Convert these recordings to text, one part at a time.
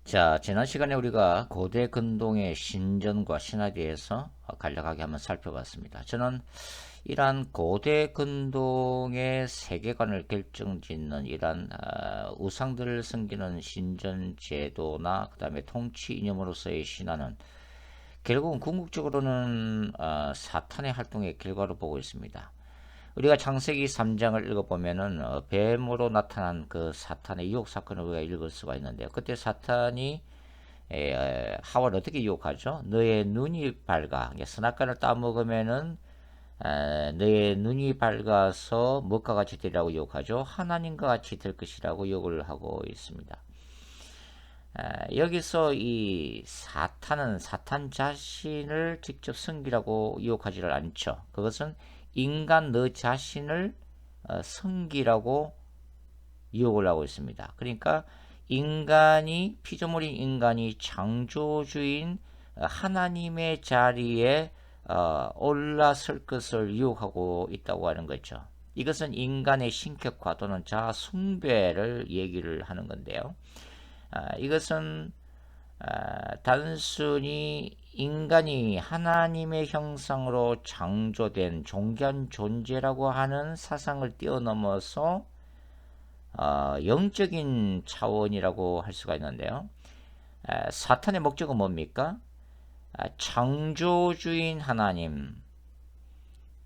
자, 지난 시간에 우리가 고대 근동의 신전과 신화에 대해서 간략하게 한번 살펴봤습니다. 저는 이러한 고대 근동의 세계관을 결정짓는 이러한 우상들을 섬기는 신전 제도나 그 다음에 통치 이념으로서의 신화는 결국은 궁극적으로는 사탄의 활동의 결과로 보고 있습니다. 우리가 창세기 3장을 읽어보면은 뱀으로 나타난 그 사탄의 유혹 사건을 우리가 읽을 수가 있는데요. 그때 사탄이 하와를 어떻게 유혹하죠? 너의 눈이 밝아. 선악과를 따먹으면은 너의 눈이 밝아서 무엇과 같이 되리라고 유혹하죠? 하나님과 같이 될 것이라고 유혹을 하고 있습니다. 여기서 이 사탄은 사탄 자신을 직접 섬기라고 유혹하지를 않죠. 그것은 인간 너 자신을 섬기라고 유혹을 하고 있습니다. 그러니까 인간이 피조물인 인간이 창조주인 하나님의 자리에 올라설 것을 유혹하고 있다고 하는 거죠. 이것은 인간의 신격화 또는 자아 숭배를 얘기를 하는 건데요. 이것은 단순히 인간이 하나님의 형상으로 창조된 존귀한 존재라고 하는 사상을 뛰어넘어서 영적인 차원이라고 할 수가 있는데요. 사탄의 목적은 뭡니까? 창조주인 하나님,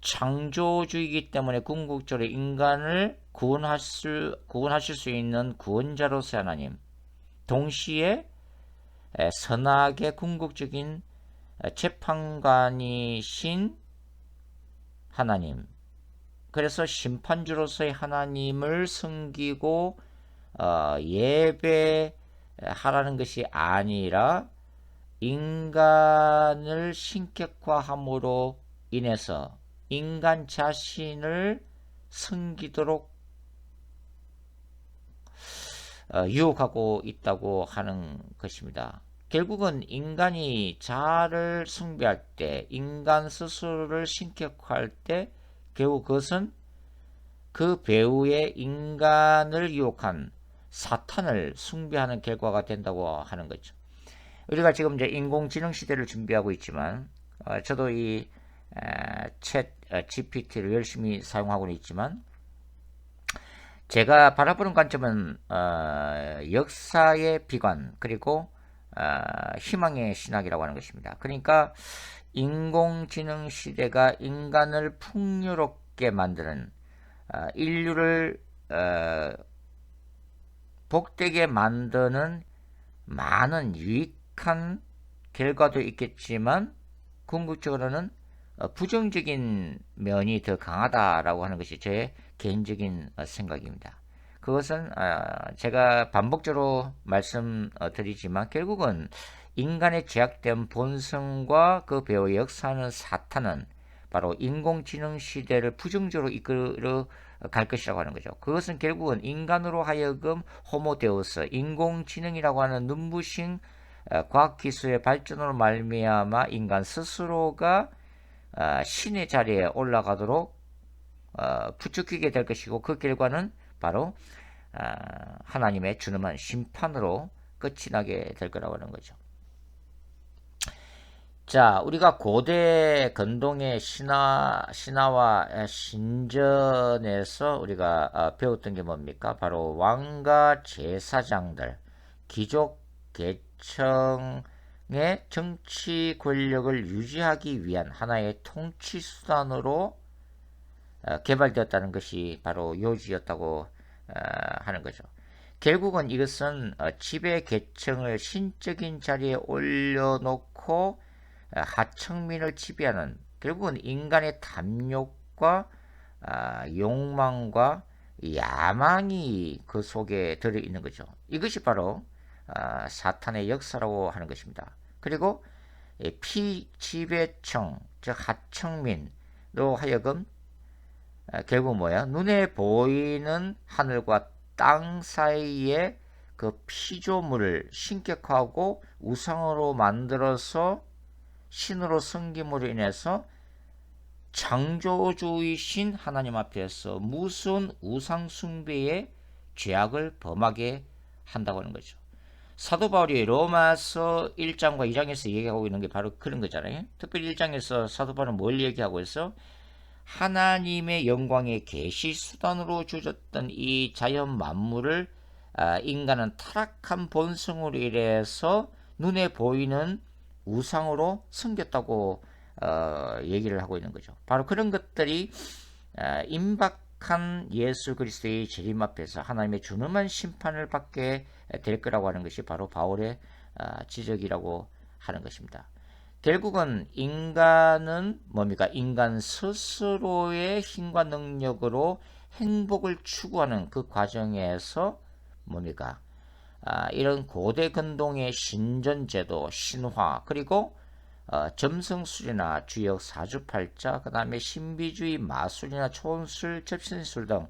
창조주이기 때문에 궁극적으로 인간을 구원하실 수 있는 구원자로서의 하나님, 동시에 선악의 궁극적인 재판관이신 하나님, 그래서 심판주로서의 하나님을 섬기고 예배하라는 것이 아니라 인간을 신격화함으로 인해서 인간 자신을 섬기도록 유혹하고 있다고 하는 것입니다. 결국은 인간이 자아를 숭배할 때, 인간 스스로를 신격화할 때 결국 그것은 그 배후에 인간을 유혹한 사탄을 숭배하는 결과가 된다고 하는 거죠. 우리가 지금 이제 인공지능 시대를 준비하고 있지만 저도 이 챗 GPT를 열심히 사용하고는 있지만 제가 바라보는 관점은 역사의 비관 그리고 희망의 신학이라고 하는 것입니다. 그러니까 인공지능 시대가 인간을 풍요롭게 만드는 인류를 복되게 만드는 많은 유익한 결과도 있겠지만 궁극적으로는 부정적인 면이 더 강하다라고 하는 것이 제 개인적인 생각입니다. 그것은 제가 반복적으로 말씀드리지만 결국은 인간의 제약된 본성과 그 배후에 역사하는 사탄은 바로 인공지능 시대를 부정적으로 이끌어 갈 것이라고 하는 거죠. 그것은 결국은 인간으로 하여금 호모데우스, 인공지능이라고 하는 눈부신 과학기술의 발전으로 말미암아 인간 스스로가 신의 자리에 올라가도록 부추기게 될 것이고 그 결과는 바로 하나님의 준엄한 심판으로 끝이 나게 될 거라고 하는 거죠. 자, 우리가 고대 근동의 신화와 신전에서 우리가 배웠던 게 뭡니까? 바로 왕과 제사장들, 귀족 계층의 정치 권력을 유지하기 위한 하나의 통치 수단으로 개발되었다는 것이 바로 요지였다고 하는 거죠. 결국은 이것은 지배 계층을 신적인 자리에 올려놓고 하층민을 지배하는 결국은 인간의 탐욕과 욕망과 야망이 그 속에 들어있는 거죠. 이것이 바로 사탄의 역사라고 하는 것입니다. 그리고 피지배층 즉 하층민으로 하여금 결국 뭐야? 눈에 보이는 하늘과 땅 사이에 그 피조물을 신격화하고 우상으로 만들어서 신으로 섬김으로 인해서 창조주이신 하나님 앞에서 무슨 우상 숭배의 죄악을 범하게 한다고 하는 거죠. 사도 바울이 로마서 1장과 2장에서 얘기하고 있는 게 바로 그런 거잖아요. 특별히 1장에서 사도 바울은 뭘 얘기하고 있어? 하나님의 영광의 계시 수단으로 주셨던 이 자연 만물을 인간은 타락한 본성으로 인해서 눈에 보이는 우상으로 섬겼다고 얘기를 하고 있는 거죠. 바로 그런 것들이 임박한 예수 그리스도의 재림 앞에서 하나님의 준엄한 심판을 받게 될 거라고 하는 것이 바로 바울의 지적이라고 하는 것입니다. 결국은 인간은 뭡니까? 인간 스스로의 힘과 능력으로 행복을 추구하는 그 과정에서 뭡니까? 이런 고대 근동의 신전제도, 신화, 그리고 점성술이나 주역 사주팔자, 그 다음에 신비주의 마술이나 초혼술, 접신술 등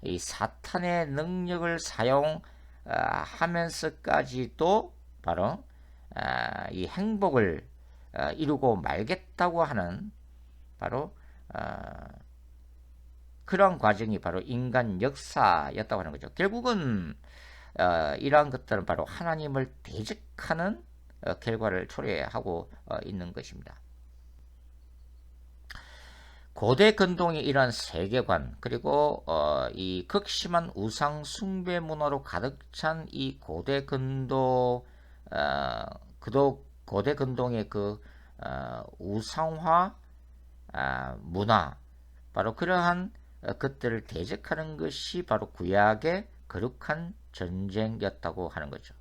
이 사탄의 능력을 사용하면서까지도 바로 이 행복을 이루고 말겠다고 하는 바로 그런 과정이 바로 인간 역사였다고 하는 거죠. 결국은 이러한 것들은 바로 하나님을 대적하는 결과를 초래하고 있는 것입니다. 고대 근동의 이러한 세계관, 그리고 이 극심한 우상 숭배 문화로 가득 찬 이 고대 근동, 고대 근동의 그 우상화 문화, 바로 그러한 것들을 대적하는 것이 바로 구약의 거룩한 전쟁이었다고 하는 거죠.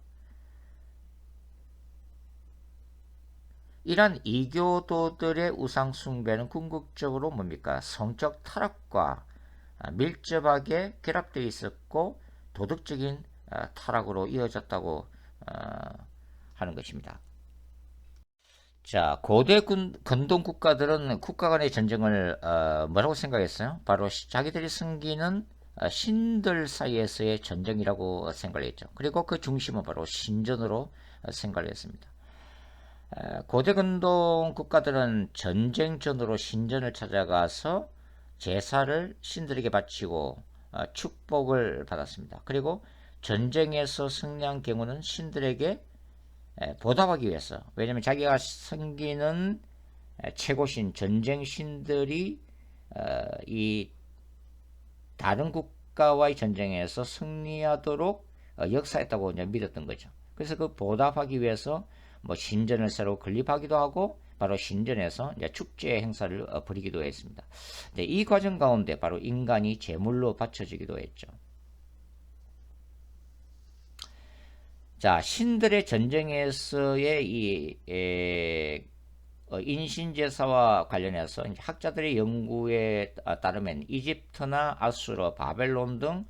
이러한 이교도들의 우상숭배는 궁극적으로 뭡니까? 성적 타락과 밀접하게 결합되어 있었고 도덕적인 타락으로 이어졌다고 하는 것입니다. 자, 고대 근동 국가들은 국가 간의 전쟁을 뭐라고 생각했어요? 바로 자기들이 섬기는 신들 사이에서의 전쟁이라고 생각을 했죠. 그리고 그 중심은 바로 신전으로 생각을 했습니다. 고대 근동 국가들은 전쟁전으로 신전을 찾아가서 제사를 신들에게 바치고 축복을 받았습니다. 그리고 전쟁에서 승리한 경우는 신들에게 보답하기 위해서, 왜냐하면 자기가 섬기는 최고신 전쟁신들이 이 다른 국가와의 전쟁에서 승리하도록 역사했다고 이제 믿었던 거죠. 그래서 그 보답하기 위해서 뭐 신전을 새로 건립하기도 하고 바로 신전에서 이제 축제 행사를 벌이기도 했습니다. 이 과정 가운데 바로 인간이 제물로 바쳐지기도 했죠. 자, 신들의 전쟁에서의 이 인신제사와 관련해서 학자들의 연구에 따르면 이집트나 아수르, 바벨론 등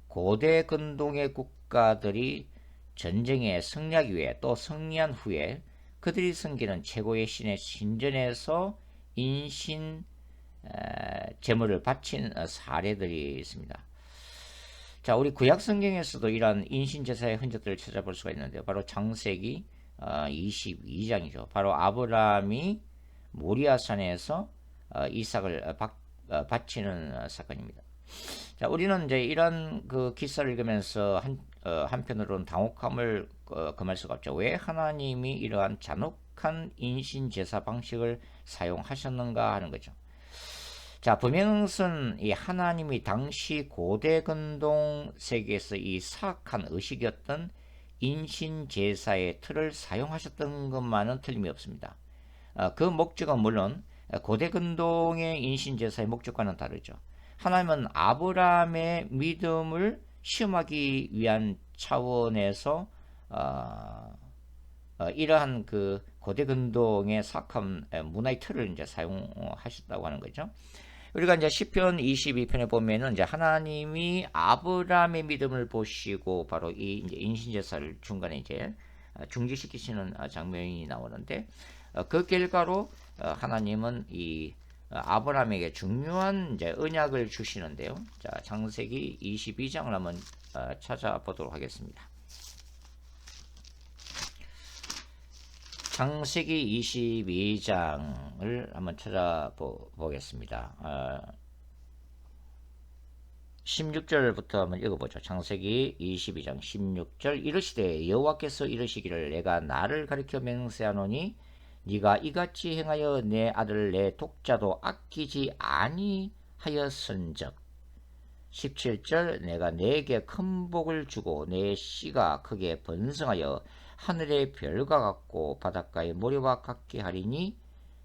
고대 근동의 국가들이 전쟁에 승리하기 위해 또 승리한 후에 그들이 섬기는 최고의 신의 신전에서 인신 제물을 바친 사례들이 있습니다. 자, 우리 구약 성경에서도 이러한 인신제사의 흔적들을 찾아볼 수가 있는데요. 바로 창세기 22장이죠. 바로 아브라함이 모리아산에서 이삭을 바치는 사건입니다. 자, 우리는 이제 이런 그 기사를 읽으면서 한편으로는 당혹함을 금할 수가 없죠. 왜 하나님이 이러한 잔혹한 인신제사 방식을 사용하셨는가 하는 거죠. 자, 분명은 이 하나님이 당시 고대 근동 세계에서 이 사악한 의식이었던 인신제사의 틀을 사용하셨던 것만은 틀림이 없습니다. 그 목적은 물론 고대 근동의 인신제사의 목적과는 다르죠. 하나님은 아브라함의 믿음을 시험하기 위한 차원에서 이러한 그 고대 근동의 사악한 문화의 틀을 이제 사용하셨다고 하는 거죠. 우리가 이제 시편 22편에 보면은 이제 하나님이 아브라함의 믿음을 보시고 바로 이 이제 인신제사를 중간에 이제 중지시키시는 장면이 나오는데 그 결과로 하나님은 이 아브라함에게 중요한 이제 언약을 주시는데요. 자, 창세기 22장을 한번 찾아보도록 하겠습니다. 창세기 22장을 한번 찾아보겠습니다. 16절부터 한번 읽어보죠. 창세기 22장 16절. 이르시되 여호와께서 이르시기를 내가 나를 가리켜 맹세하노니 네가 이같이 행하여 내 아들 내 독자도 아끼지 아니하였은즉 17절. 내가 내게 큰 복을 주고 내 씨가 크게 번성하여 하늘의 별과 같고 바닷가의 모래와 같게 하리니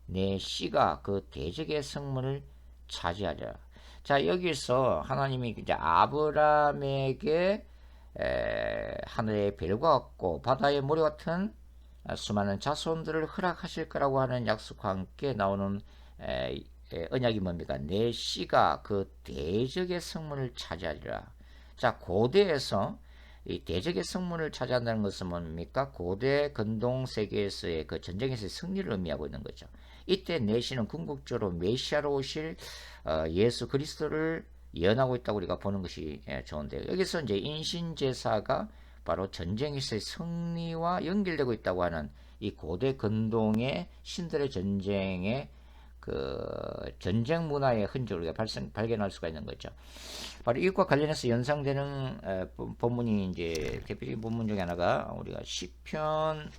내 씨가 그 대적의 성문을 차지하리라. 자, 여기서 하나님이 이제 아브라함에게 하늘의 별과 같고 바다의 모래 같은 수많은 자손들을 허락하실 거라고 하는 약속과 함께 나오는 언약이 뭡니까? 내 씨가 그 대적의 성문을 차지하리라. 자, 고대에서 이 대적의 성문을 차지한다는 것은 뭡니까? 고대 근동 세계에서의 그 전쟁에서의 승리를 의미하고 있는 거죠. 이때 내 씨는 궁극적으로 메시아로 오실 예수 그리스도를 예언하고 있다고 우리가 보는 것이 좋은데요. 여기서 이제 인신제사가 바로 전쟁에서의 승리와 연결되고 있다고 하는 이 고대 근동의 신들의 전쟁의 그 전쟁 문화의 흔적을 우리가 발견할 수가 있는 거죠. 바로 이것과 관련해서 연상되는 본문이 이제 대표적인 본문 중에 하나가 우리가 시편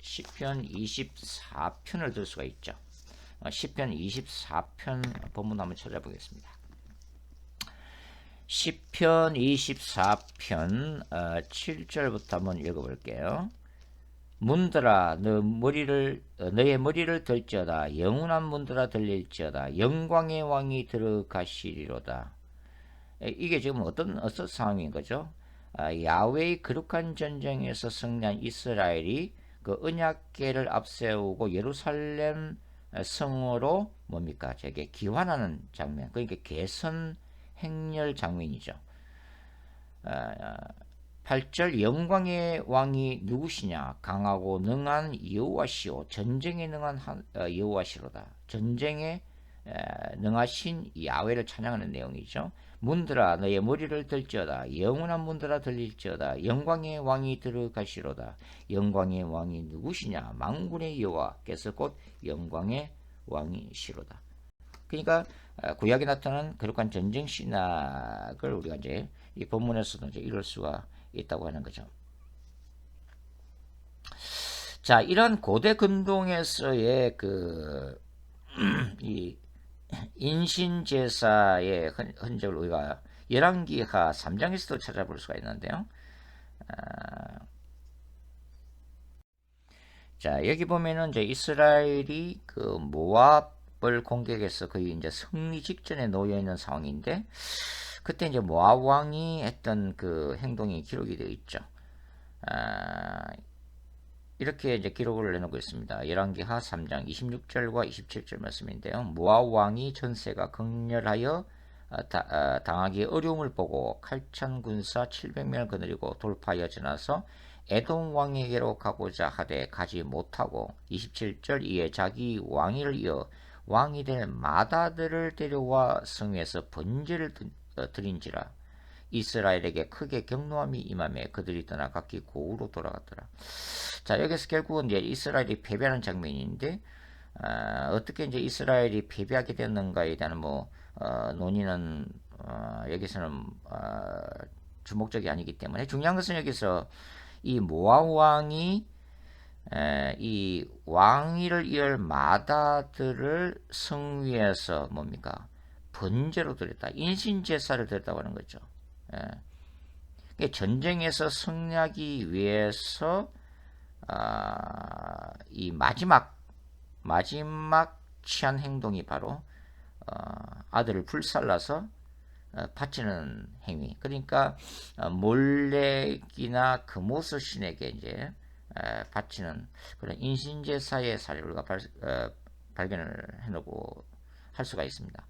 24편을 들 수가 있죠. 시편 24편 본문 한번 찾아보겠습니다. 시편 24편 7절부터 한번 읽어볼게요. 문들아 너의 머리를 들지어다. 영원한 문들아 들릴지어다. 영광의 왕이 들어가시리로다. 이게 지금 어떤 상황인 거죠? 야훼의 거룩한 전쟁에서 승리한 이스라엘이 그 언약궤를 앞세우고 예루살렘 성으로 뭡니까? 저게 기환하는 장면. 그러니까 개선 행렬 장면이죠. 8절. 영광의 왕이 누구시냐? 강하고 능한 여호와시오. 전쟁에 능한 여호와시로다. 전쟁에 능하신 야훼를 찬양하는 내용이죠. 문들아 너의 머리를 들지어다. 영원한 문들아 들릴지어다. 영광의 왕이 들어가시로다. 영광의 왕이 누구시냐? 만군의 여호와께서 곧 영광의 왕이시로다. 그러니까 구약에 나타난 거룩한 전쟁 신학을 우리가 이제 이 본문에서도 이제 이룰 수가 있다고 하는 거죠. 자, 이런 고대 근동에서의 이 인신제사의 흔적을 우리가 열왕기하 3장에서도 찾아볼 수가 있는데요. 자, 여기 보면은 이제 이스라엘이 그 모압을 공격해서 거의 이제 승리 직전에 놓여 있는 상황인데, 그때 이제 모압 왕이 했던 그 행동이 기록이 되어 있죠. 이렇게 이제 기록을 내놓고 있습니다. 열왕기하 3장 26절과 27절 말씀인데요. 모압 왕이 전세가 극렬하여 당하기 어려움을 보고 칼찬 군사 700명을 거느리고 돌파하여 지나서 에돔 왕에게로 가고자 하되 가지 못하고 27절. 이에 자기 왕위를 이어 왕이 될 마다들을 데려와 성에서 번제를 드린지라. 이스라엘에게 크게 경노함이 임하며 그들이 떠나 각기 고우로 돌아갔더라. 자, 여기서 결국은 이제 이스라엘이 패배하는 장면인데, 어떻게 이제 이스라엘이 패배하게 됐는가에 대한 논의는 여기서는 주목적이 아니기 때문에, 중요한 것은 여기서 이 모압 왕이 이 왕위를 이을 마다들을 성 위에서 뭡니까? 번제로 드렸다. 인신제사를 드렸다고 하는 거죠. 전쟁에서 승리하기 위해서 이 마지막 취한 행동이 바로 아들을 불살라서 바치는 행위. 그러니까 몰렉이나 금오스 신에게 이제 바치는 그런 인신제사의 사례를 우리가 발견을 해놓고 할 수가 있습니다.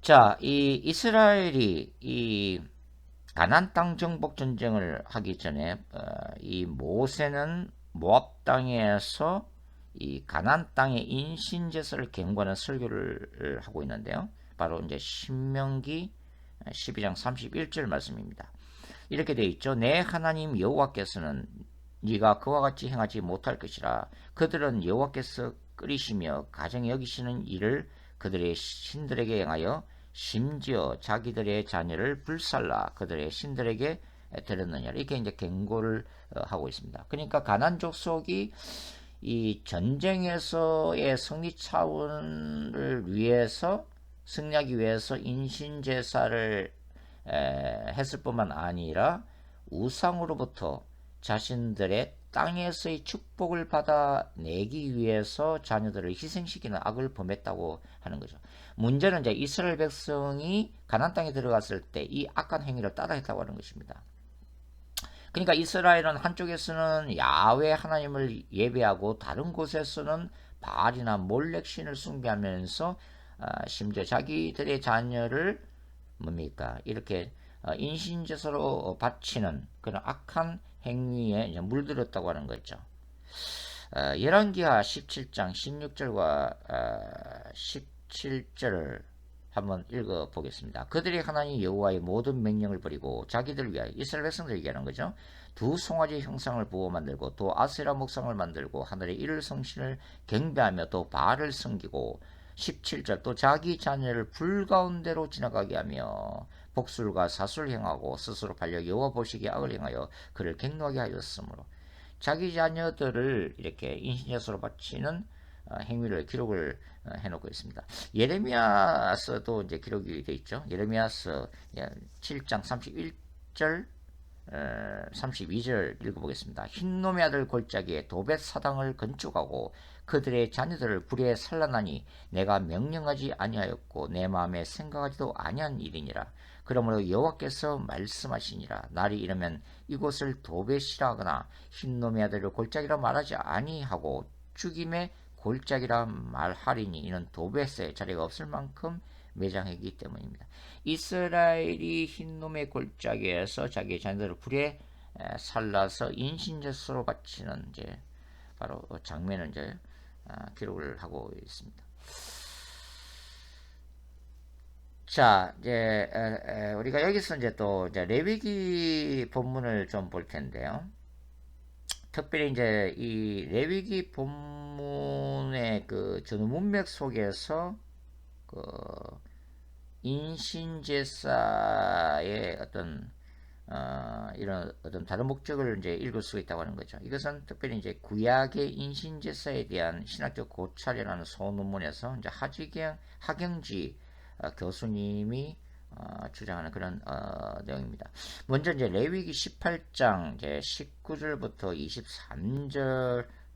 자, 이 이스라엘이 이 가나안 땅 정복 전쟁을 하기 전에 이 모세는 모압 땅에서 이 가나안 땅의 인신제사를 경고하는 설교를 하고 있는데요. 바로 이제 신명기 12장 31절 말씀입니다. 이렇게 되어 있죠. 내 하나님 여호와께서는 네가 그와 같이 행하지 못할 것이라. 그들은 여호와께서 끓이시며 가정에 여기시는 일을 그들의 신들에게 행하여 심지어 자기들의 자녀를 불살라 그들의 신들에게 드렸느냐 이렇게 이제 경고를 하고 있습니다. 그러니까 가나안 족속이 이 전쟁에서의 승리 차원을 위해서 승리하기 위해서 인신 제사를 했을 뿐만 아니라 우상으로부터 자신들의 땅에서의 축복을 받아내기 위해서 자녀들을 희생시키는 악을 범했다고 하는 거죠. 문제는 이제 이스라엘 백성이 가나안 땅에 들어갔을 때 이 악한 행위를 따라했다고 하는 것입니다. 그러니까 이스라엘은 한쪽에서는 야훼 하나님을 예배하고 다른 곳에서는 바알이나 몰렉신을 숭배하면서 심지어 자기들의 자녀를 뭡니까 이렇게 인신제사로 바치는 그런 악한 행위에 물들었다고 하는 거죠. 열왕기하 17장 16절과 17절을 한번 읽어보겠습니다. 그들이 하나님 여호와의 모든 명령을 버리고 자기들 위하여 이스라엘 백성들 얘기하는 거죠. 두 송아지 형상을 부어 만들고 또 아세라 목상을 만들고 하늘의 이를 성신을 경배하며 또 바알을 섬기고 17절 또 자기 자녀를 불 가운데로 지나가게 하며 복술과 사술 행하고 스스로 팔려 여호와 보시기에 악을 행하여 그를 갱노하게 하였으므로 자기 자녀들을 이렇게 인신제사로 바치는 행위를 기록을 해놓고 있습니다. 예레미야서도 이제 기록이 되어 있죠. 예레미야서 7장 31절 32절 읽어보겠습니다. 흰놈의 아들 골짜기에 도벳 사당을 건축하고 그들의 자녀들을 불에 살라나니 내가 명령하지 아니하였고 내 마음에 생각하지도 아니한 일이니라. 그러므로 여호와께서 말씀하시니라. 날이 이르면 이곳을 도벳이라 하거나 흰놈의 아들을 골짜기라 말하지 아니하고 죽임의 골짜기라 말하리니 이는 도벳의 자리가 없을 만큼 매장했기 때문입니다. 이스라엘이 흰놈의 골짜기에서 자기 자녀들을 불에 살라서 인신제사로 바치는 이제 바로 장면을 이제 기록을 하고 있습니다. 자, 이제 우리가 여기서 이제 또 이제 레위기 본문을 좀 볼 텐데요. 특별히 이제 이 레위기 본문의 그 전후 문맥 속에서 그 인신제사의 어떤 이런 어떤 다른 목적을 이제 읽을 수 있다고 하는 거죠. 이것은 특별히 이제 구약의 인신제사에 대한 신학적 고찰이라는 소논문에서 이제 하경지 교수님이 주장하는 그런 내용입니다. 먼저 이제 레위기 18장 이제 19절부터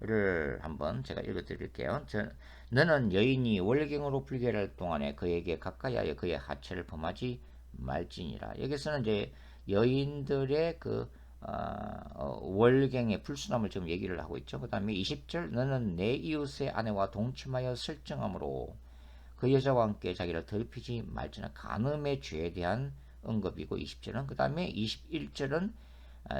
23절을 한번 제가 읽어드릴게요. 너는 여인이 월경으로 불결할 동안에 그에게 가까이하여 그의 하체를 범하지 말지니라. 여기서는 이제 여인들의 그 월경의 불순함을 지금 얘기를 하고 있죠. 그 다음에 20절 너는 내 이웃의 아내와 동침하여 설정함으로 그 여자와 함께 자기를 더럽히지 말지나 간음의 죄에 대한 언급이고 20절은 그 다음에 21절은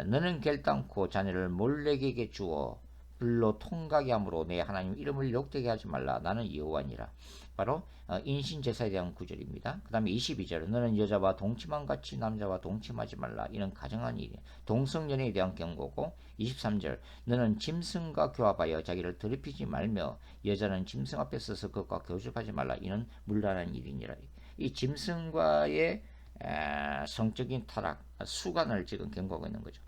너는 결단코 자녀를 몰렉에게 주어 불로 통가게 함으로 내 하나님 이름을 욕되게 하지 말라 나는 여호와니라. 바로 인신제사에 대한 구절입니다. 그 다음에 22절 너는 여자와 동침한 같이 남자와 동침하지 말라 이는 가정한 일이야. 동성연애에 대한 경고고 23절 너는 짐승과 교합하여 자기를 더럽히지 말며 여자는 짐승 앞에 서서 그것과 교접하지 말라 이는 물란한 일이니라. 이 짐승과의 성적인 타락 수간을 지금 경고하고 있는 거죠.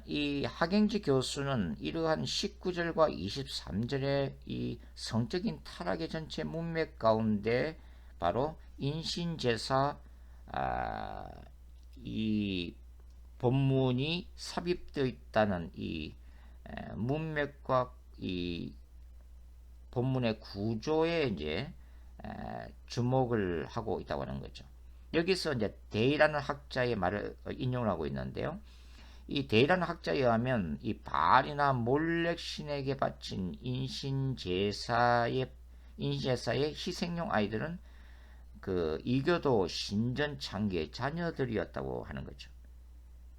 이 하경지 교수는 이러한 19절과 23절의 이 성적인 타락의 전체 문맥 가운데 바로 인신제사 이 본문이 삽입되어 있다는 이 문맥과 이 본문의 구조에 이제 주목을 하고 있다고 하는 거죠. 여기서 이제 데이라는 학자의 말을 인용을 하고 있는데요. 이 데이라는 학자에 의하면 이 바알이나 몰렉 신에게 바친 인신제사의 희생용 아이들은 그 이교도 신전창기의 자녀들이었다고 하는 거죠.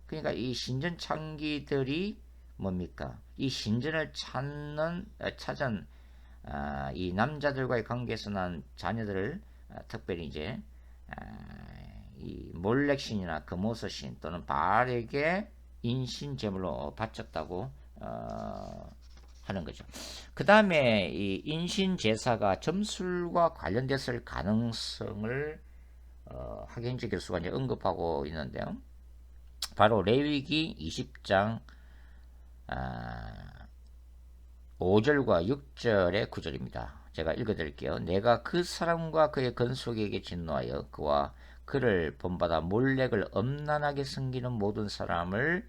그러니까 이 신전창기들이 뭡니까? 이 신전을 찾은 이 남자들과의 관계에서 난 자녀들을 특별히 이제 이 몰렉신이나 금오서신 또는 바알에게 인신 제물로 바쳤다고 하는 거죠. 그 다음에 이 인신 제사가 점술과 관련됐을 가능성을 학연지 교수가 이제 언급하고 있는데요. 바로 레위기 20장 5절과 6절의 구절입니다. 제가 읽어드릴게요. 내가 그 사람과 그의 건속에게 진노하여 그와 그를 본받아 몰렉을 엄난하게 섬기는 모든 사람을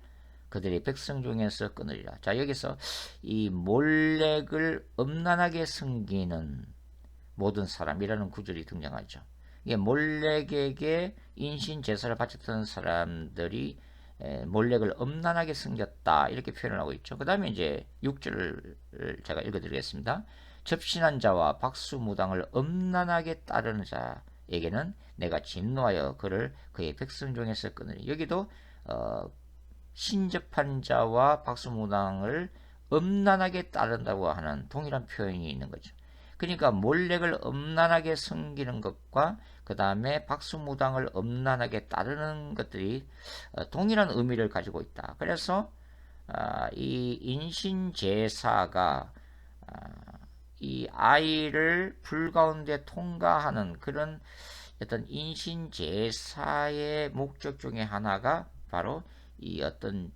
그들의 백성 중에서 끊으리라. 자, 여기서 이 몰렉을 엄난하게 섬기는 모든 사람이라는 구절이 등장하죠. 이게 몰렉에게 인신 제사를 바쳤던 사람들이 몰렉을 엄난하게 섬겼다 이렇게 표현을 하고 있죠. 그 다음에 이제 6절을 제가 읽어드리겠습니다. 접신한 자와 박수무당을 엄난하게 따르는 자에게는 내가 진노하여 그를 그의 백성 중에서 끊으리. 여기도 신접한 자와 박수무당을 엄난하게 따른다고 하는 동일한 표현이 있는 거죠. 그러니까 몰렉을 엄난하게 섬기는 것과 그 다음에 박수무당을 엄난하게 따르는 것들이 동일한 의미를 가지고 있다. 그래서 이 인신제사가 이 아이를 불 가운데 통과하는 그런 어떤 인신제사의 목적 중에 하나가 바로 이 어떤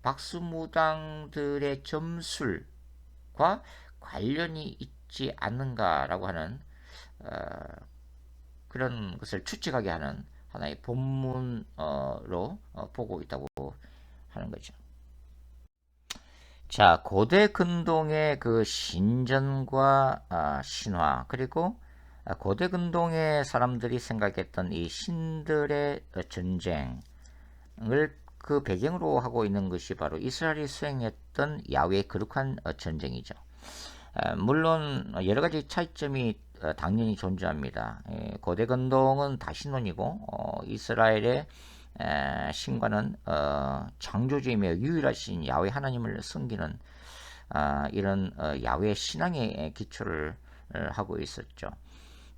박수무당들의 점술과 관련이 있지 않는가라고 하는 그런 것을 추측하게 하는 하나의 본문으로 보고 있다고 하는 거죠. 자, 고대 근동의 그 신전과 신화, 그리고 고대 근동의 사람들이 생각했던 이 신들의 전쟁을 그 배경으로 하고 있는 것이 바로 이스라엘이 수행했던 야훼의 거룩한 전쟁이죠. 물론 여러 가지 차이점이 당연히 존재합니다. 고대 근동은 다신론이고 이스라엘의 신과는 창조주이며 유일하신 야훼 하나님을 섬기는 이런 야훼 신앙의 기초를 하고 있었죠.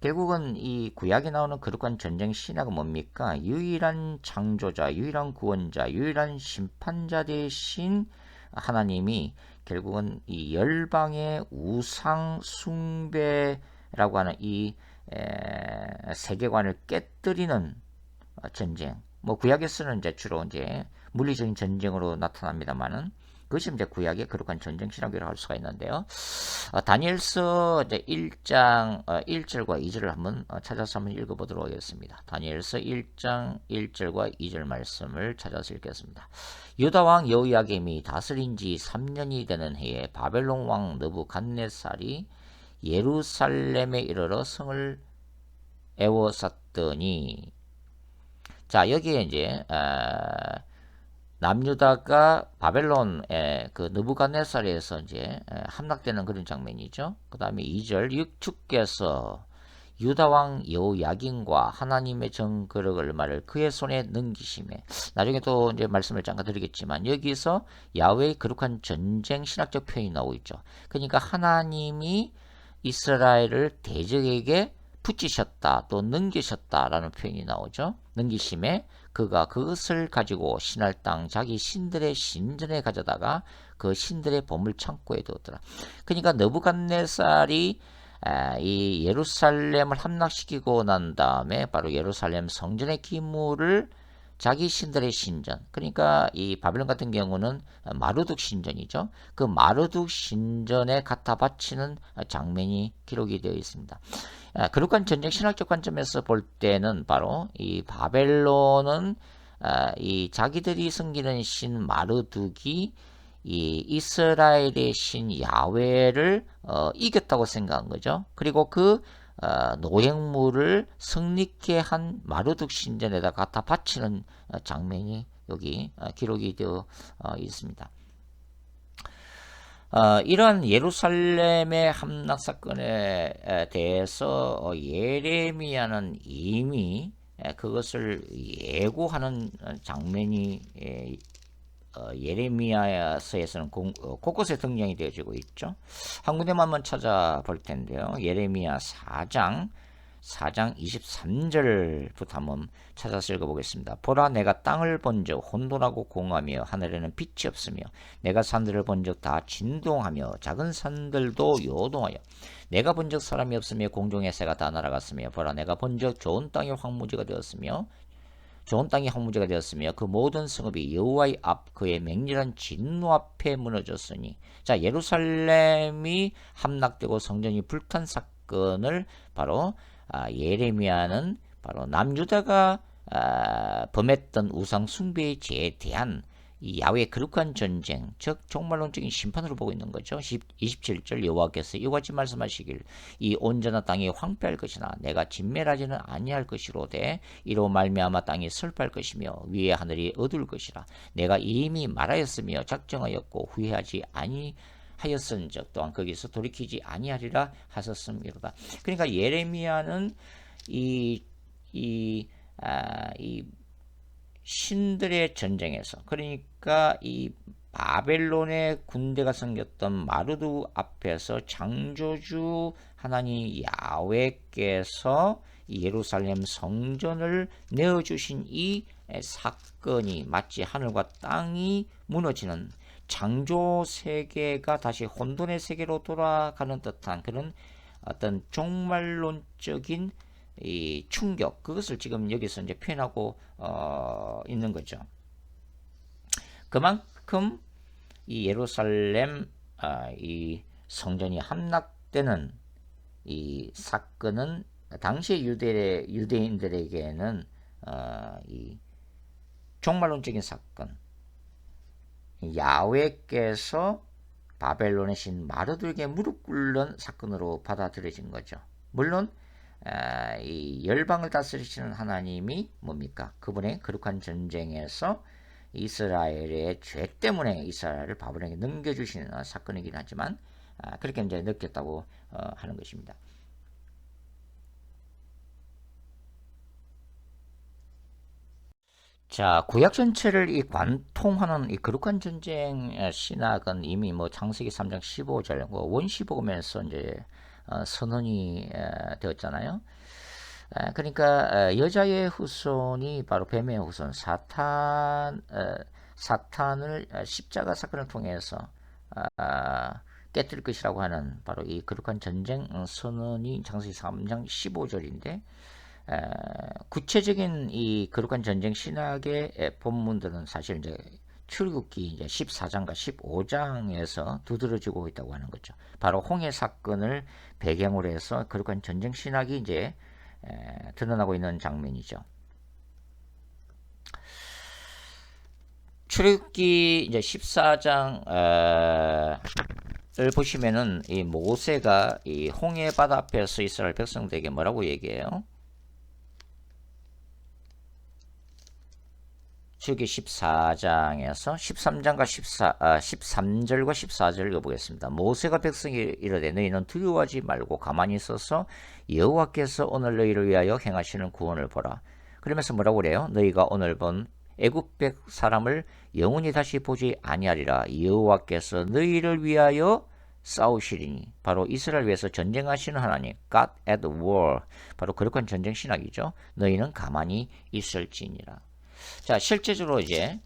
결국은 이 구약에 나오는 거룩한 전쟁 신화가 뭡니까? 유일한 창조자, 유일한 구원자, 유일한 심판자 대신 하나님이 결국은 이 열방의 우상 숭배라고 하는 이 세계관을 깨뜨리는 전쟁. 뭐 구약에서는 이제 주로 이제 물리적인 전쟁으로 나타납니다만은 그것이 이제 구약의 거룩한 전쟁 신학이라고 할 수가 있는데요. 다니엘서 이제 1장 1절과 2절을 한번 찾아서 한번 읽어보도록 하겠습니다. 다니엘서 1장 1절과 2절 말씀을 찾아서 읽겠습니다. 유다 왕 여호야김이 다스린 지 3년이 되는 해에 바벨론 왕 느부갓네살이 예루살렘에 이르러 성을 에워쌌더니, 자, 여기에 이제 남유다가 바벨론의 그 느부갓네살에서 이제 함락되는 그런 장면이죠. 그 다음에 2절, 주께서 유다 왕 여호야긴과 하나님의 정거룩을 말을 그의 손에 넘기심에, 나중에 또 이제 말씀을 잠깐 드리겠지만 여기서 야훼의 거룩한 전쟁 신학적 표현이 나오고 있죠. 그러니까 하나님이 이스라엘을 대적에게 붙이셨다, 또 넘기셨다라는 표현이 나오죠. 넘기심에 그가 그것을 가지고 신할 땅 자기 신들의 신전에 가져다가 그 신들의 보물 창고에 두었더라. 그러니까 느부갓네살이 이 예루살렘을 함락시키고 난 다음에 바로 예루살렘 성전의 기물을 자기 신들의 신전, 그러니까 이 바벨론 같은 경우는 마르둑 신전이죠. 그 마르둑 신전에 갖다 바치는 장면이 기록이 되어 있습니다. 거룩한 전쟁 신학적 관점에서 볼 때는 바로 이 바벨론은 이 자기들이 섬기는 신 마르둑이 이 이스라엘의 신 야훼를 이겼다고 생각한 거죠. 그리고 그 노획물을 성립케 한 마르둑 신전에다 갖다 바치는 장면이 여기 기록이 되어 있습니다. 이러한 예루살렘의 함락 사건에 대해서 예레미야는 이미 그것을 예고하는 장면이 예레미야서에서는 곳곳에 등장이 되어지고 있죠. 한 군데만 한번 찾아볼 텐데요. 예레미야 4장 4장 23절부터 한번 찾아서 읽어보겠습니다. 보라 내가 땅을 본즉 혼돈하고 공하며 하늘에는 빛이 없으며 내가 산들을 본즉 다 진동하며 작은 산들도 요동하여 내가 본즉 사람이 없으며 공중의 새가 다 날아갔으며 보라 내가 본즉 좋은 땅이 황무지가 되었으며 그 모든 성읍이 여호와의 앞 그의 맹렬한 진노 앞에 무너졌으니 자 예루살렘이 함락되고 성전이 불탄 사건을 바로 예레미야는 바로 남유다가 범했던 우상 숭배에 대한 이 야훼의 거룩한 전쟁, 즉 종말론적인 심판으로 보고 있는 거죠. 27절 여호와께서 이와 같이 말씀하시길 이 온전한 땅이 황폐할 것이나 내가 진멸하지는 아니할 것이로되 이로 말미암아 땅이 슬퍼할 것이며 위에 하늘이 어두울 것이라 내가 이미 말하였으며 작정하였고 후회하지 아니하였은즉 또한 거기서 돌이키지 아니하리라 하셨음이로다. 그러니까 예레미야는 이 신들의 전쟁에서 그러니까 이 바벨론의 군대가 생겼던 마르두 앞에서 창조주 하나님 야훼께서 예루살렘 성전을 내어주신 이 사건이 마치 하늘과 땅이 무너지는 창조 세계가 다시 혼돈의 세계로 돌아가는 듯한 그런 어떤 종말론적인 이 충격 그것을 지금 여기서 이제 표현하고 있는 거죠. 그만큼 이 예루살렘 이 성전이 함락되는 이 사건은 당시 유대인들에게는 이 종말론적인 사건, 야훼께서 바벨론의 신 마르두에게 무릎 꿇는 사건으로 받아들여진 거죠. 물론 이 열방을 다스리시는 하나님이 뭡니까? 그분의 거룩한 전쟁에서 이스라엘의 죄 때문에 이스라엘을 바벨론에게 넘겨주시는 사건이긴 하지만 그렇게 이제 느꼈다고 하는 것입니다. 자, 구약 전체를 이 관통하는 이 거룩한 전쟁 신학은 이미 뭐 창세기 3장 15절 원시 복음에서 이제 선언이 되었잖아요. 그러니까 여자의 후손이 바로 뱀의 후손 사탄을 십자가 사건을 통해서 깨뜨릴 것이라고 하는 바로 이 거룩한 전쟁 선언이 창세기 3장 15절인데 구체적인 이 거룩한 전쟁 신학의 본문들은 사실 이제 출애굽기 이제 14장과 15장에서 두드러지고 있다고 하는 거죠. 바로 홍해 사건을 배경으로 해서 거룩한 전쟁 신학이 이제 드러나고 있는 장면이죠. 출애굽기 이제 14장을 보시면은 이 모세가 이 홍해 바다 앞에서 이스라엘 백성들에게 뭐라고 얘기해요? 출애굽기 14장에서 13장과 13절과 14절 읽어보겠습니다. 모세가 백성이 이르되 너희는 두려워하지 말고 가만히 있어서 여호와께서 오늘 너희를 위하여 행하시는 구원을 보라. 그러면서 뭐라고 그래요? 너희가 오늘 본 애굽 백 사람을 영원히 다시 보지 아니하리라. 여호와께서 너희를 위하여 싸우시리니 바로 이스라엘 위해서 전쟁하시는 하나님 God at war 바로 거룩한 전쟁 신학이죠. 너희는 가만히 있을지니라. 자, 실제적으로 이제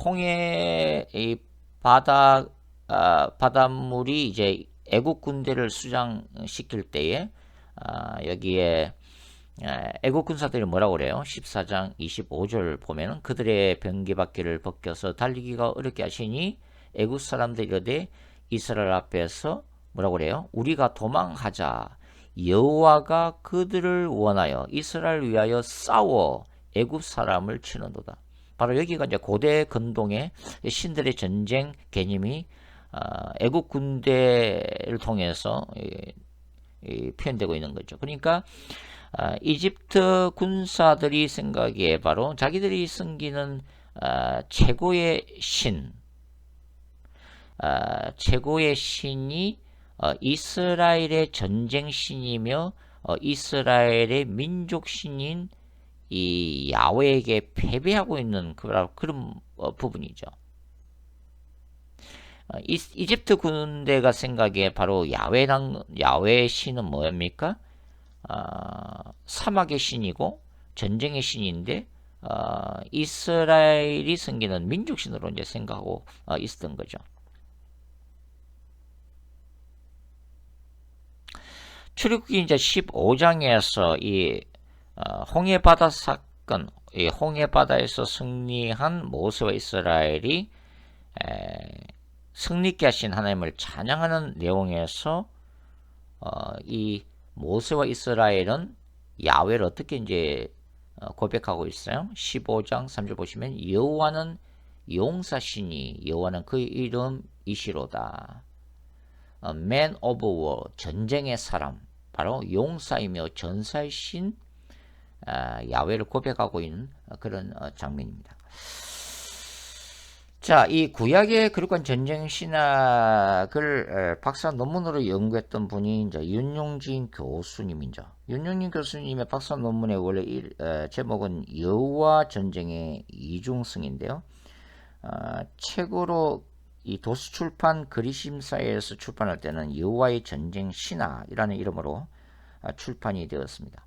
홍해 이 바닷물이 이제 애국 군대를 수장시킬 때에 여기에 애국 군사들이 뭐라고 그래요? 14장 25절 보면은 그들의 병기바퀴를 벗겨서 달리기가 어렵게 하시니 애국 사람들이 이르되 이스라엘 앞에서 뭐라고 그래요? 우리가 도망하자. 여호와가 그들을 원하여 이스라엘 위하여 싸워 애굽 사람을 치는도다. 바로 여기가 이제 고대 근동의 신들의 전쟁 개념이 애굽 군대를 통해서 표현되고 있는 거죠. 그러니까 이집트 군사들이 생각에 바로 자기들이 섬기는 최고의 신이 이스라엘의 전쟁 신이며 이스라엘의 민족 신인 이 야훼에게 패배하고 있는 그런 부분이죠. 이집트 군대가 생각에 바로 야훼 신은 뭡니까? 사막의 신이고 전쟁의 신인데 이스라엘이 섬기는 민족신으로 이제 생각하고 있었던 거죠. 출애굽기 이제 15장에서 이 홍해바다 사건, 이 홍해바다에서 승리한 모세와 이스라엘이 승리케 하신 하나님을 찬양하는 내용에서 이 모세와 이스라엘은 야훼를 어떻게 이제 고백하고 있어요? 15장 3절 보시면 여호와는 용사시니 여호와는 그의 이름이시로다. Man of war, 전쟁의 사람, 바로 용사이며 전사이신 야훼를 고백하고 있는 그런 장면입니다. 자, 이 구약의 거룩한 전쟁 신학을 박사 논문으로 연구했던 분이 이제 윤용진 교수님이죠. 윤용진 교수님의 박사 논문의 원래 제목은 여호와 전쟁의 이중성인데요. 책으로 이 도서출판 그리심사에서 출판할 때는 여호와의 전쟁 신학이라는 이름으로 출판이 되었습니다.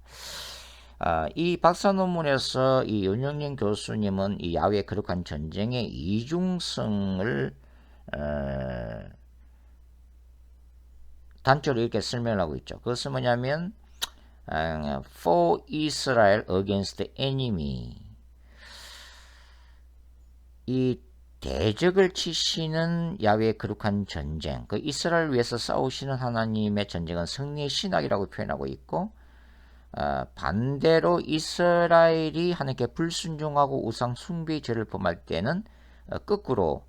이 박사 논문에서 이 윤영진 교수님은 이 야훼의 거룩한 전쟁의 이중성을 단적으로 이렇게 설명을 하고 있죠. 그것은 뭐냐면 For Israel against the enemy, 이 대적을 치시는 야훼의 거룩한 전쟁, 그 이스라엘 위해서 싸우시는 하나님의 전쟁은 승리의 신학이라고 표현하고 있고, 반대로 이스라엘이 하나님께 불순종하고 우상 숭배의 죄를 범할 때는 거꾸로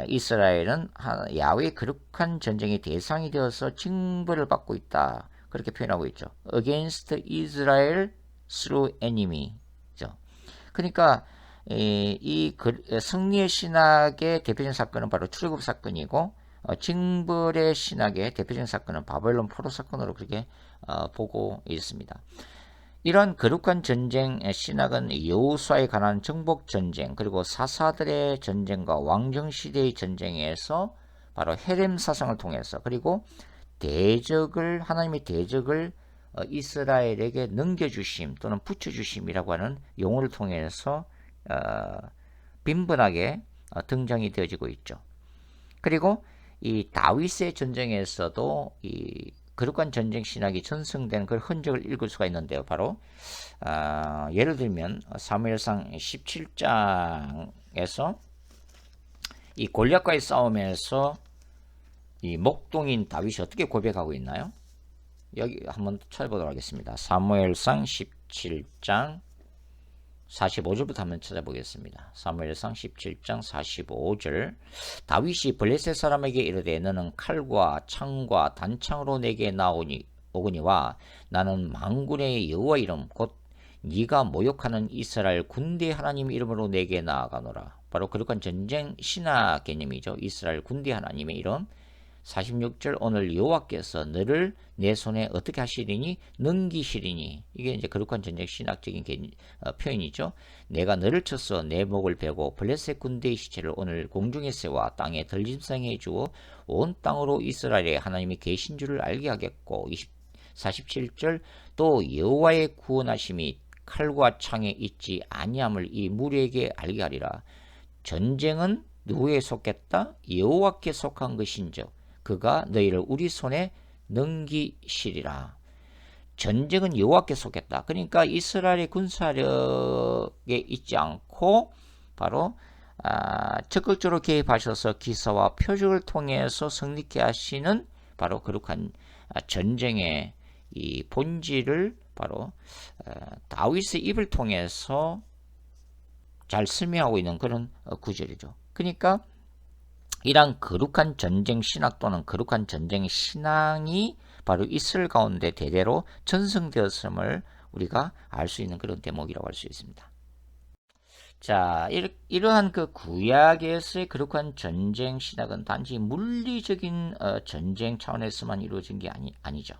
이스라엘은 야훼의 거룩한 전쟁의 대상이 되어서 징벌을 받고 있다, 그렇게 표현하고 있죠. Against Israel through enemy죠. 그러니까 이 승리의 신학의 대표적인 사건은 바로 출애굽 사건이고, 징벌의 신학의 대표적인 사건은 바벨론 포로 사건으로 그렇게 보고 있습니다. 이런 거룩한 전쟁 신학은 여호수아에 관한 정복 전쟁, 그리고 사사들의 전쟁과 왕정 시대의 전쟁에서 바로 헤렘 사상을 통해서, 그리고 대적을, 하나님의 대적을 이스라엘에게 넘겨주심 또는 붙여주심이라고 하는 용어를 통해서 빈번하게 등장이 되어지고 있죠. 그리고 이 다윗의 전쟁에서도 이 거룩한 전쟁 신학이 전승되는 그 흔적을 읽을 수가 있는데요. 바로 예를 들면 사무엘상 17장에서 이 골리앗과의 싸움에서 이 목동인 다윗이 어떻게 고백하고 있나요? 여기 한번 찾아보도록 하겠습니다. 사무엘상 17장 45절부터 한번 찾아보겠습니다. 사무엘상 17장 45절. 다윗이 블레셋 사람에게 이르되 너는 칼과 창과 단창으로 내게 오거니와 나는 만군의 여호와 이름 곧 네가 모욕하는 이스라엘 군대 하나님 이름으로 내게 나아가노라. 바로 거룩한 전쟁 신학 개념이죠. 이스라엘 군대 하나님의 이름. 46절. 오늘 여호와께서 너를 내 손에 어떻게 하시리니 넘기시리니. 이게 이제 거룩한 전쟁 신학적인 표현이죠. 내가 너를 쳐서 내 목을 베고 블레셋 군대의 시체를 오늘 공중에 세워 땅에 덜짐승해 주어 온 땅으로 이스라엘의 하나님이 계신 줄을 알게 하겠고. 47절. 또 여호와의 구원하심이 칼과 창에 있지 아니함을 이 무리에게 알게 하리라. 전쟁은 누구에 속했다? 여호와께 속한 것인즉 그가 너희를 우리 손에 넘기시리라. 전쟁은 여호와께 속했다. 그러니까 이스라엘의 군사력에 있지 않고 바로 적극적으로 개입하셔서 기사와 표적을 통해서 승리케 하시는 바로 거룩한 전쟁의 이 본질을 바로 다윗의 입을 통해서 잘 설명하고 있는 그런 구절이죠. 그러니까 이러한 거룩한 전쟁 신학 또는 거룩한 전쟁 신앙이 바로 이스라엘 가운데 대대로 전승되었음을 우리가 알 수 있는 그런 대목이라고 할 수 있습니다. 자, 이러한 그 구약에서의 거룩한 전쟁 신학은 단지 물리적인 전쟁 차원에서만 이루어진 게 아니죠.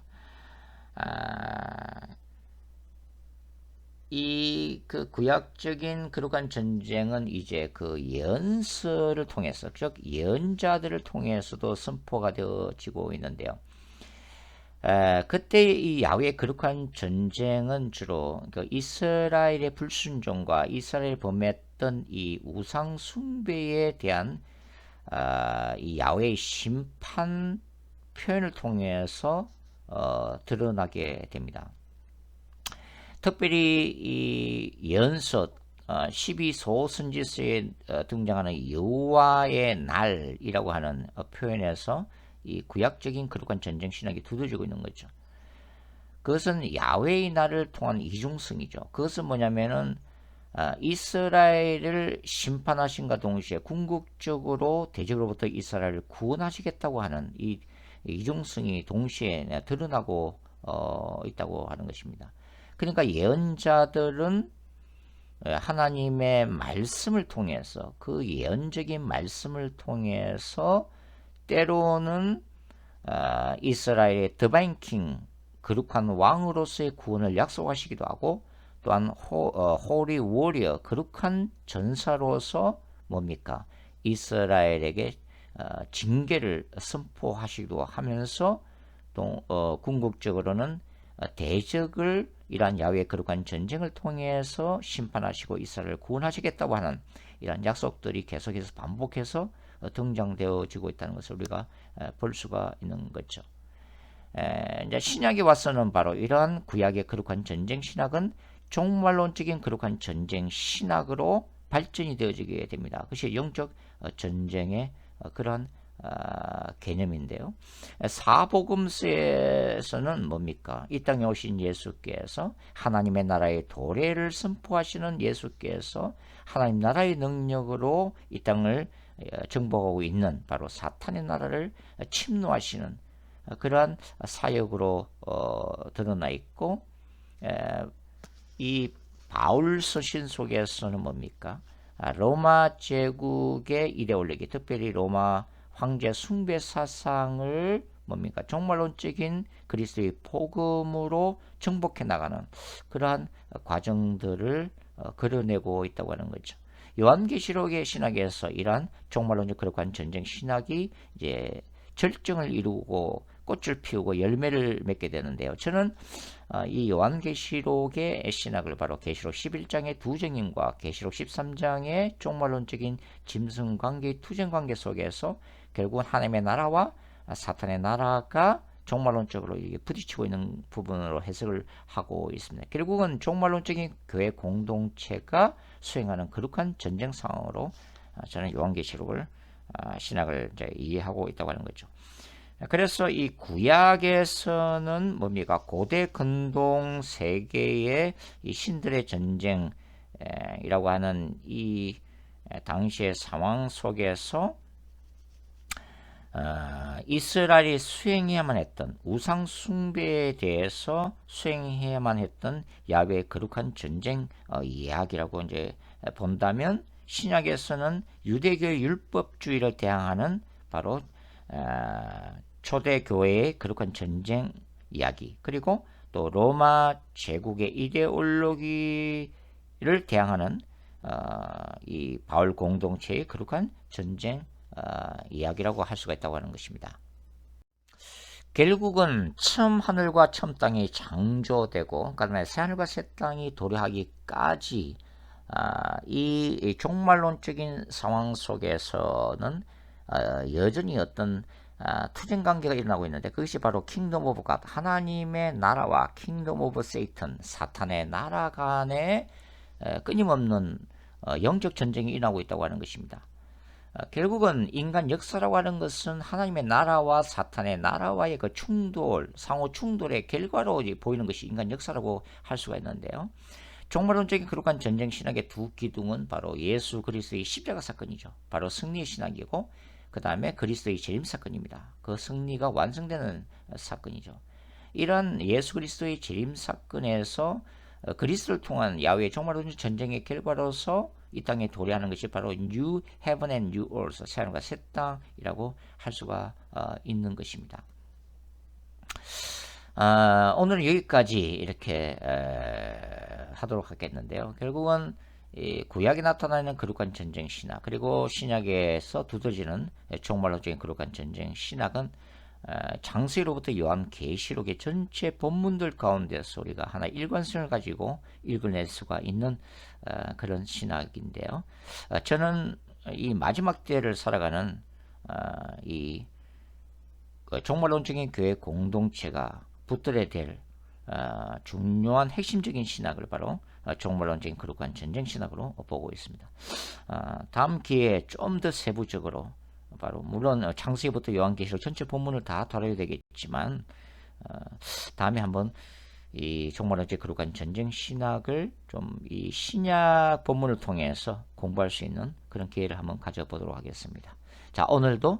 이 그 구약적인 거룩한 전쟁은 이제 그 예언서를 통해서, 즉 예언자들을 통해서도 선포가 되어지고 있는데요. 그때 이 야훼의 거룩한 전쟁은 주로 그 이스라엘의 불순종과 이스라엘이 범했던 이 우상 숭배에 대한 이 야훼의 심판 표현을 통해서 드러나게 됩니다. 특별히 이 예언서 12소선지서에 등장하는 여호와의 날이라고 하는 표현에서 이 구약적인 거룩한 전쟁 신학이 두드러지고 있는 거죠. 그것은 야훼의 날을 통한 이중성이죠. 그것은 뭐냐면은 이스라엘을 심판하신과 동시에 궁극적으로 대적으로부터 이스라엘을 구원하시겠다고 하는 이 이중성이 동시에 드러나고 있다고 하는 것입니다. 그러니까 예언자들은 하나님의 말씀을 통해서 그 예언적인 말씀을 통해서 때로는 이스라엘의 디바인 킹 거룩한 왕으로서의 구원을 약속하시기도 하고 또한 호리 워리어 거룩한 전사로서 뭡니까? 이스라엘에게 징계를 선포하시기도 하면서 또 궁극적으로는 대적을 이러한 야훼의 거룩한 전쟁을 통해서 심판하시고 이스라엘을 구원하시겠다고 하는 이러한 약속들이 계속해서 반복해서 등장되어지고 있다는 것을 우리가 볼 수가 있는 거죠. 이제 신약에 와서는 바로 이러한 구약의 거룩한 전쟁 신학은 종말론적인 거룩한 전쟁 신학으로 발전이 되어지게 됩니다. 그것이 영적 전쟁의 그러한 개념인데요. 사복음서에서는 뭡니까? 이 땅에 오신 예수께서 하나님의 나라의 도래를 선포하시는 예수께서 하나님 나라의 능력으로 이 땅을 정복하고 있는 바로 사탄의 나라를 침노하시는 그러한 사역으로 드러나 있고, 이 바울 서신 속에서는 뭡니까? 로마 제국의 이데올로기, 특별히 로마 황제 숭배 사상을 뭡니까? 종말론적인 그리스도의 복음으로 정복해 나가는 그러한 과정들을 그려내고 있다고 하는 거죠. 요한계시록의 신학에서 이러한 종말론적 거룩한 전쟁 신학이 이제 절정을 이루고 꽃을 피우고 열매를 맺게 되는데요. 저는 이 요한계시록의 신학을 바로 계시록 11장의 두 증인과 계시록 13장의 종말론적인 짐승관계, 투쟁관계 속에서 결국은 하나님의 나라와 사탄의 나라가 종말론적으로 부딪히고 있는 부분으로 해석을 하고 있습니다. 결국은 종말론적인 교회 공동체가 수행하는 거룩한 전쟁 상황으로 저는 요한계시록을 신학을 이제 이해하고 있다고 하는 거죠. 그래서 이 구약에서는 뭡니까? 고대 근동 세계의 이 신들의 전쟁이라고 하는 이 당시의 상황 속에서 이스라엘이 수행해야만 했던 우상 숭배에 대해서 수행해야만 했던 야훼의 거룩한 전쟁 이야기라고 이제 본다면, 신약에서는 유대교의 율법주의를 대항하는 바로 초대 교회의 거룩한 전쟁 이야기, 그리고 또 로마 제국의 이데올로기를 대항하는 이 바울 공동체의 거룩한 전쟁 이야기라고 할 수가 있다고 하는 것입니다. 결국은 처음 하늘과 처음 땅이 창조되고 그다음에 새 하늘과 새 땅이 도래하기까지 이 종말론적인 상황 속에서는 여전히 어떤 투쟁 관계가 일어나고 있는데, 그것이 바로 킹덤 오브 갓, 하나님의 나라와 킹덤 오브 세이턴, 사탄의 나라 간의 끊임없는 영적 전쟁이 일어나고 있다고 하는 것입니다. 결국은 인간 역사라고 하는 것은 하나님의 나라와 사탄의 나라와의 그 충돌, 상호 충돌의 결과로 보이는 것이 인간 역사라고 할 수가 있는데요. 종말론적인 거룩한 전쟁 신학의 두 기둥은 바로 예수 그리스도의 십자가 사건이죠. 바로 승리의 신학이고, 그 다음에 그리스도의 재림 사건입니다. 그 승리가 완성되는 사건이죠. 이러한 예수 그리스도의 재림 사건에서 그리스도를 통한 야훼의 종말론적 전쟁의 결과로서 이 땅에 도래하는 것이 바로 New Heaven and New Earth, 새 하늘과 새 땅이라고 할 수가 있는 것입니다. 오늘은 여기까지 이렇게 하도록 하겠는데요. 결국은 이 구약에 나타나는 거룩한 전쟁 신학, 그리고 신약에서 두드러지는 종말론적인 거룩한 전쟁 신학은 창세기로부터 요한계시록의 전체 본문들 가운데서 우리가 하나 일관성을 가지고 읽어낼 수가 있는 그런 신학인데요. 저는 이 마지막 때를 살아가는 이 종말론적인 교회 공동체가 붙들어야 될 중요한 핵심적인 신학을 바로 종말론적인 거룩한 전쟁 신학으로 보고 있습니다. 다음 기회에 좀 더 세부적으로 바로 물론 창세기부터 요한계시록 전체 본문을 다 다뤄야 되겠지만 다음에 한번 이 종말론적인 거룩한 전쟁 신학을 좀 이 신약 본문을 통해서 공부할 수 있는 그런 기회를 한번 가져보도록 하겠습니다. 자, 오늘도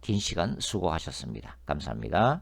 긴 시간 수고하셨습니다. 감사합니다.